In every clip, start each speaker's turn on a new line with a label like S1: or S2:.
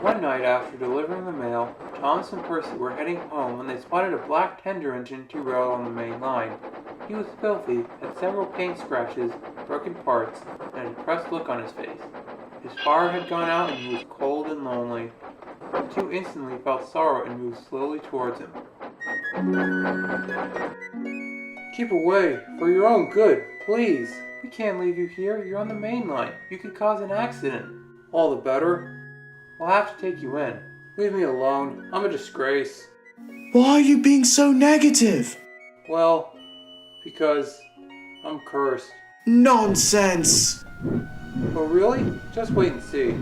S1: One night after delivering the mail, Thomas and Percy were heading home when they spotted a black tender engine derailed on the main line. He was filthy, had several paint scratches, broken parts, and a depressed look on his face. His fire had gone out and he was cold and lonely. The two instantly felt sorrow and moved slowly towards him. Keep away, for your own good, please. We can't leave you here. You're on the main line. You could cause an accident. All the better. I'll have to take you in. Leave me alone. I'm a disgrace.
S2: Why are you being so negative?
S1: Well, because I'm cursed.
S2: Nonsense!
S1: Oh, really? Just wait and see.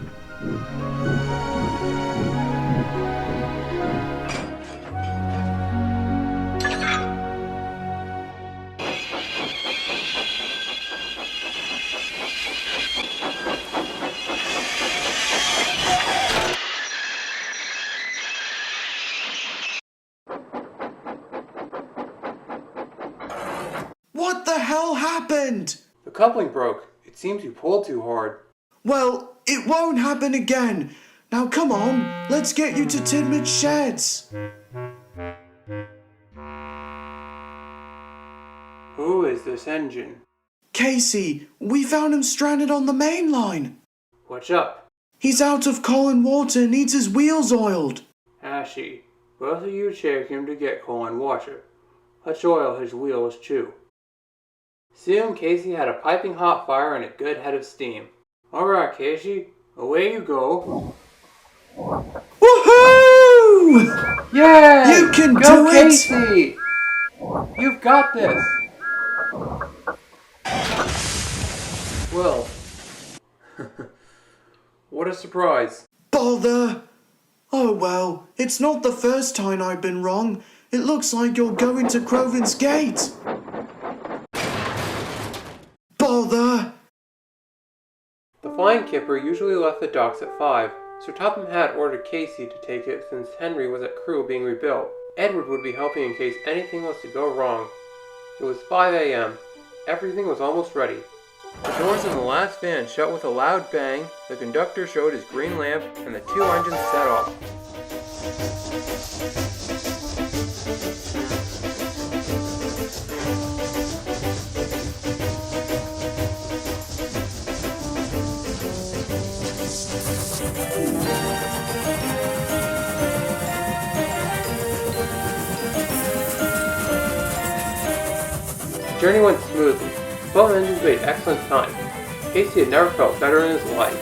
S2: What the hell happened?
S1: The coupling broke. It seems you pulled too hard.
S2: Well, it won't happen again. Now come on, let's get you to TNWRS.
S1: Who is this engine?
S2: Casey, we found him stranded on the main line.
S1: What's up?
S2: He's out of coal and water and needs his wheels oiled.
S1: Ashy, both of you take him to get coal and water. Let's oil his wheels too. Soon Casey had a piping hot fire and a good head of steam. Alright, Casey, away you go.
S2: Woohoo!
S1: Yay!
S2: You can
S1: go,
S2: do
S1: Casey! You've got this! Well, what a surprise.
S2: Bother! Oh well, it's not the first time I've been wrong. It looks like you're going to Croven's Gate. Bother!
S1: The flying kipper usually left the docks at 5, so Topham Hatt ordered Casey to take it since Henry was at Crewe being rebuilt. Edward would be helping in case anything was to go wrong. It was 5 a.m. Everything was almost ready. The doors in the last van shut with a loud bang, the conductor showed his green lamp, and the two engines set off. The journey went smoothly. Both engines made excellent time. Casey had never felt better in his life.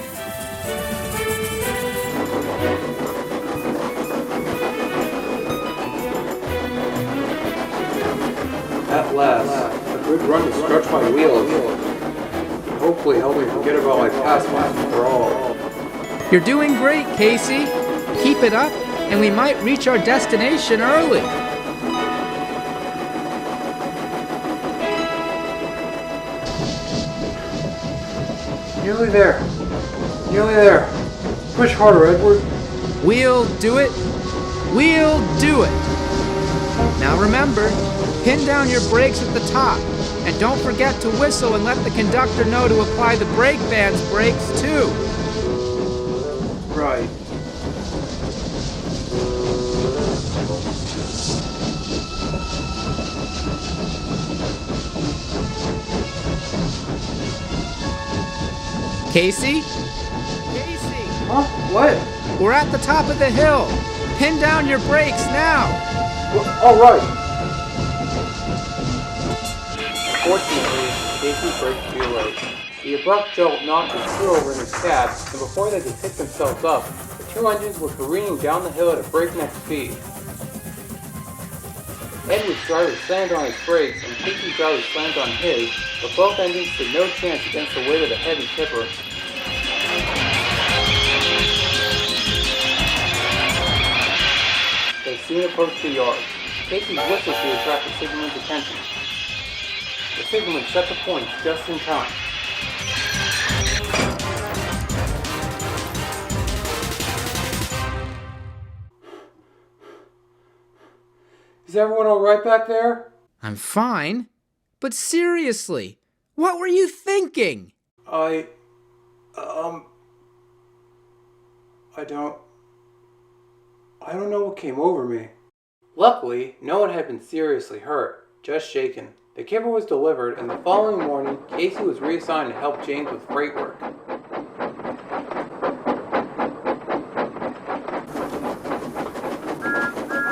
S1: At last, a good run to stretch my wheels. Hopefully help me forget about my past once for all.
S3: You're doing great, Casey. Keep it up, and we might reach our destination early.
S1: Nearly there. Nearly there. Push harder, Edward.
S3: We'll do it. We'll do it. Now remember, pin down your brakes at the top. And don't forget to whistle and let the conductor know to apply the brake band's brakes too.
S1: Right.
S3: Casey? Casey!
S1: Huh? What?
S3: We're at the top of the hill. Pin down your brakes now.
S1: All right. Fortunately, Casey braked too late. The abrupt jolt knocked the crew over in his cab, and before they could pick themselves up, the two engines were careening down the hill at a breakneck speed. Edward's driver slammed on his brakes, and Casey's driver slammed on his, but both engines stood no chance against the weight of the heavy tipper. They soon approached the yard. Casey whistled to attract the signalman's attention. The signalman set the points just in time. Is everyone all right back there?
S3: I'm fine. But seriously, what were you thinking?
S1: I don't... I don't know what came over me. Luckily, no one had been seriously hurt, just shaken. The kipper was delivered, and the following morning, Casey was reassigned to help James with freight work.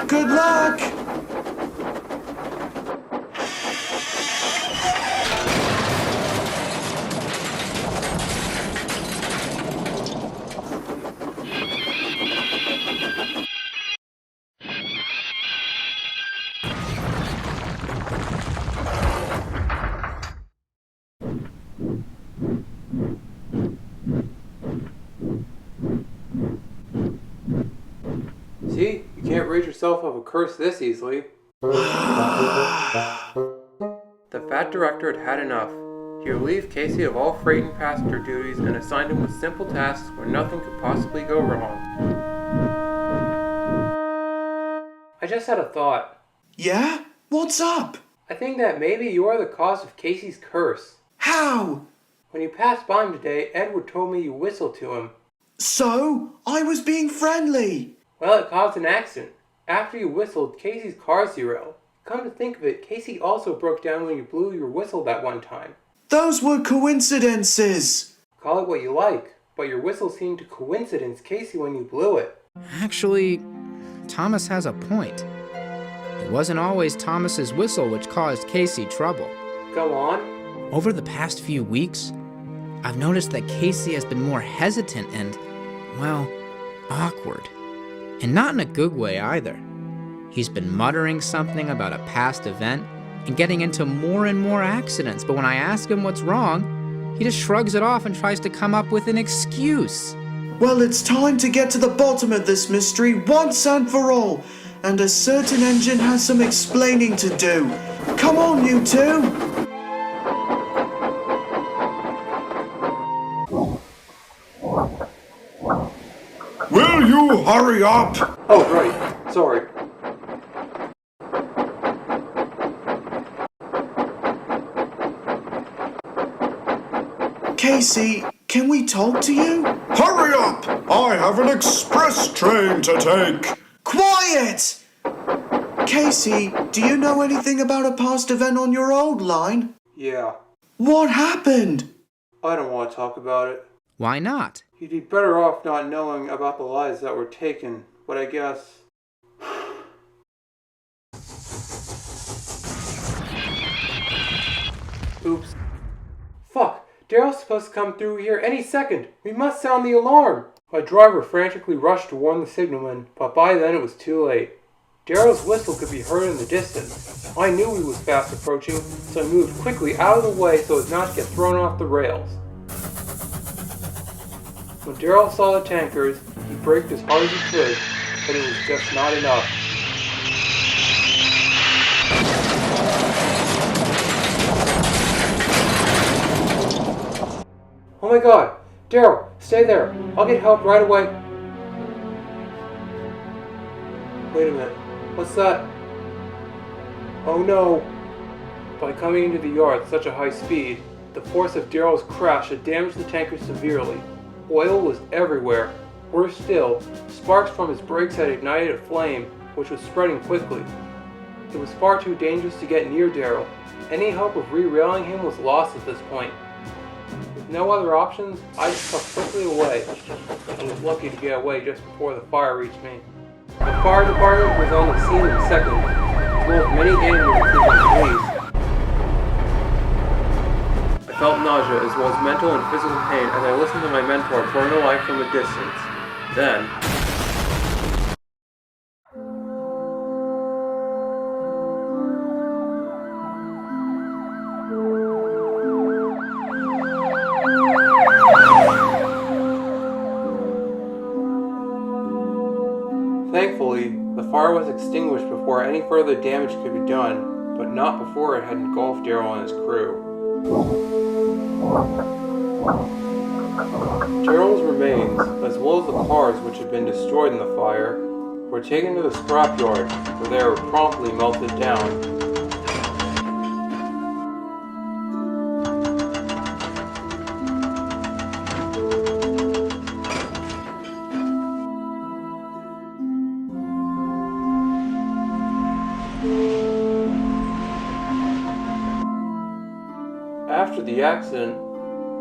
S2: Good luck!
S1: See? You can't rid yourself of a curse this easily. The fat director had had enough. He relieved Casey of all freight and passenger duties and assigned him with simple tasks where nothing could possibly go wrong. I just had a thought.
S2: Yeah? What's up?
S1: I think that maybe you are the cause of Casey's curse.
S2: How?
S1: When you passed by him today, Edward told me you whistled to him.
S2: So? I was being friendly.
S1: Well, it caused an accident. After you whistled, Casey's car derailed. Come to think of it, Casey also broke down when you blew your whistle that one time.
S2: Those were coincidences.
S1: Call it what you like, but your whistle seemed to coincidence Casey when you blew it.
S3: Actually, Thomas has a point. It wasn't always Thomas's whistle which caused Casey trouble.
S1: Go on.
S3: Over the past few weeks, I've noticed that Casey has been more hesitant and, well, awkward. And not in a good way either. He's been muttering something about a past event and getting into more and more accidents, but when I ask him what's wrong, he just shrugs it off and tries to come up with an excuse.
S2: Well, it's time to get to the bottom of this mystery once and for all. And a certain engine has some explaining to do. Come on, you two! Will you hurry up?
S1: Oh, right. Sorry.
S2: Casey, can we talk to you? Hurry up! I have an express train to take. Quiet! Casey, do you know anything about a past event on your old line?
S1: Yeah.
S2: What happened?
S1: I don't want to talk about it.
S3: Why not?
S1: You'd be better off not knowing about the lives that were taken, but I guess... Oops. Fuck! Daryl's supposed to come through here any second! We must sound the alarm! My driver frantically rushed to warn the signalman, but by then it was too late. Daryl's whistle could be heard in the distance. I knew he was fast approaching, so I moved quickly out of the way so as not to get thrown off the rails. When Daryl saw the tankers, he braked as hard as he could, but it was just not enough. Oh my god! Daryl, stay there! I'll get help right away! Wait a minute. What's that? Oh no! By coming into the yard at such a high speed, the force of Daryl's crash had damaged the tanker severely. Oil was everywhere. Worse still, sparks from his brakes had ignited a flame, which was spreading quickly. It was far too dangerous to get near Daryl. Any hope of re-railing him was lost at this point. With no other options, I just puffed quickly away, and was lucky to get away just before the fire reached me. The fire department was on the scene in a second, as well as many ambulances and police. I felt nausea as well as mental and physical pain as I listened to my mentor burn alive from a distance. Then... Thankfully, the fire was extinguished before any further damage could be done, but not before it had engulfed Daryl and his crew. Daryl's remains, as well as the cars which had been destroyed in the fire, were taken to the scrapyard, where they were promptly melted down. After the accident,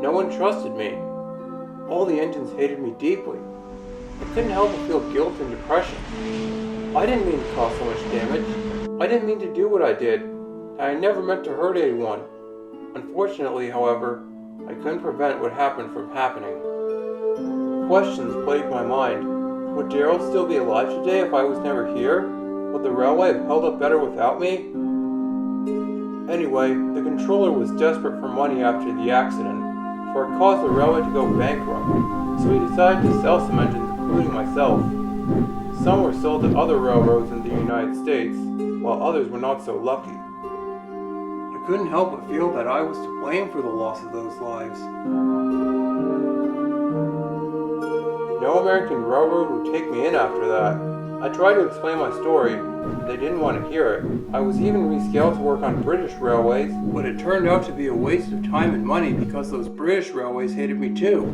S1: no one trusted me. All the engines hated me deeply. I couldn't help but feel guilt and depression. I didn't mean to cause so much damage. I didn't mean to do what I did. And I never meant to hurt anyone. Unfortunately, however, I couldn't prevent what happened from happening. Questions plagued my mind. Would Daryl still be alive today if I was never here? Would the railway have held up better without me? Anyway, the controller was desperate for money after the accident, for it caused the railway to go bankrupt, so he decided to sell some engines, including myself. Some were sold to other railroads in the United States, while others were not so lucky. I couldn't help but feel that I was to blame for the loss of those lives. No American railroad would take me in after that. I tried to explain my story, but they didn't want to hear it. I was even rescaled to work on British railways, but it turned out to be a waste of time and money because those British railways hated me too.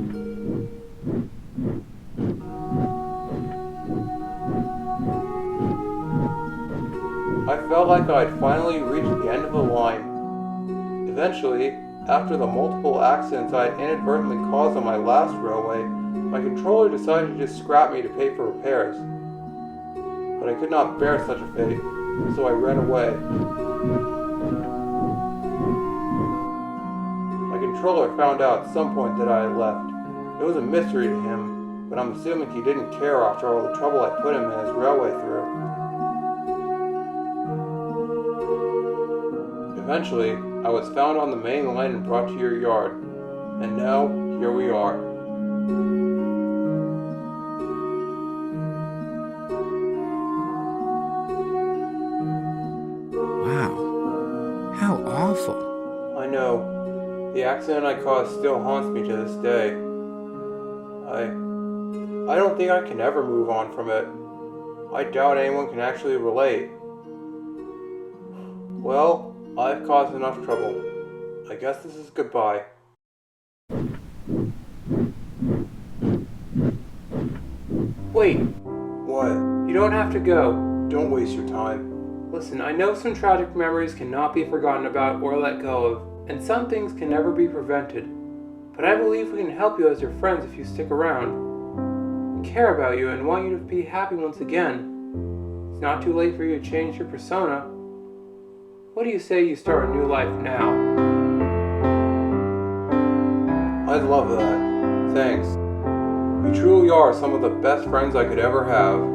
S1: I felt like I had finally reached the end of the line. Eventually, after the multiple accidents I had inadvertently caused on my last railway, my controller decided to just scrap me to pay for repairs. But I could not bear such a fate, so I ran away. My controller found out at some point that I had left. It was a mystery to him, but I'm assuming he didn't care after all the trouble I put him and his railway through. Eventually, I was found on the main line and brought to your yard, and now, here we are.
S3: Wow. How awful.
S1: I know. The accident I caused still haunts me to this day. I don't think I can ever move on from it. I doubt anyone can actually relate. Well, I've caused enough trouble. I guess this is goodbye. Wait. What? You don't have to go. Don't waste your time. Listen, I know some tragic memories cannot be forgotten about or let go of, and some things can never be prevented. But I believe we can help you as your friends if you stick around. We care about you and want you to be happy once again. It's not too late for you to change your persona. What do you say you start a new life now? I'd love that. Thanks. You truly are some of the best friends I could ever have.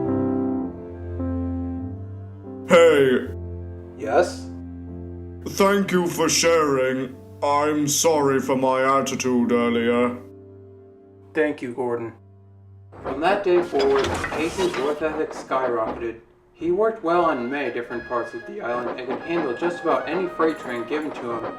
S2: Hey,
S1: Yes?
S2: thank you for sharing. I'm sorry for my attitude earlier.
S1: Thank you, Gordon. From that day forward, Casey's work ethic skyrocketed. He worked well on many different parts of the island and could handle just about any freight train given to him.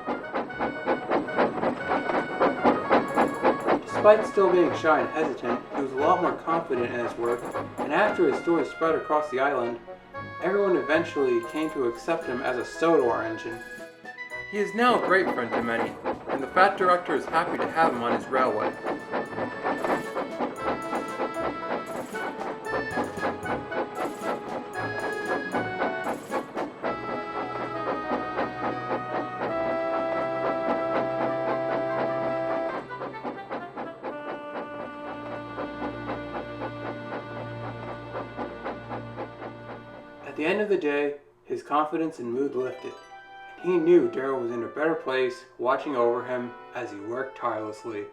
S1: Despite still being shy and hesitant, he was a lot more confident in his work, and after his story spread across the island, everyone eventually came to accept him as a Sodor engine. He is now a great friend to many, and the Fat Director is happy to have him on his railway. At the end of the day, his confidence and mood lifted, and he knew Daryl was in a better place watching over him as he worked tirelessly.